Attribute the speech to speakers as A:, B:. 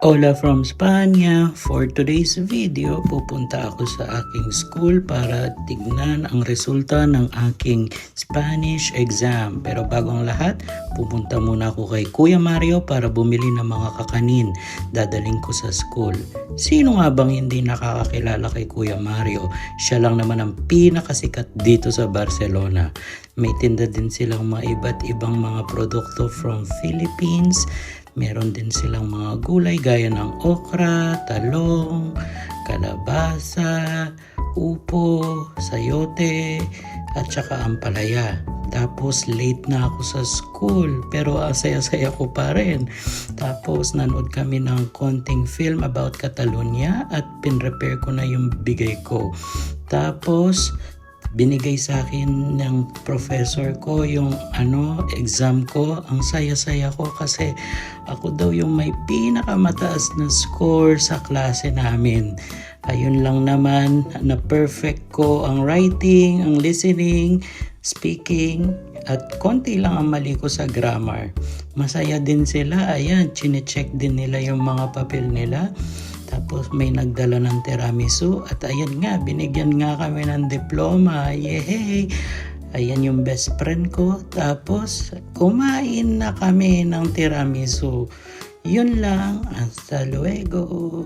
A: Hola from Spania! For today's video, pupunta ako sa aking school para tignan ang resulta ng aking Spanish exam. Pero bago ang lahat, pupunta muna ako kay Kuya Mario para bumili ng mga kakanin. Dadaling ko sa school. Sino nga bang hindi nakakakilala kay Kuya Mario? Siya lang naman ang pinakasikat dito sa Barcelona. May tinda din silang mga iba't ibang mga produkto from Philippines. Meron din silang mga gulay gaya ng okra, talong, kalabasa, upo, sayote, at saka ampalaya. Tapos late na ako sa school pero saya-saya ko pa rin. Tapos nanood kami ng konting film about Catalonia at pinrepair ko na yung bigay ko. Tapos binigay sa akin ng professor ko yung exam ko. Ang saya-saya ko kasi ako daw yung may pinakamataas na score sa klase namin. Ayun lang naman, na perfect ko ang writing, ang listening, speaking, at konti lang ang mali ko sa grammar. Masaya din sila, ayan, chinecheck din nila yung mga papel nila. Tapos may nagdala ng tiramisu at ayan nga, binigyan nga kami ng diploma. Yehey! Ayan yung best friend ko. Tapos kumain na kami ng tiramisu. Yun lang. Hasta luego.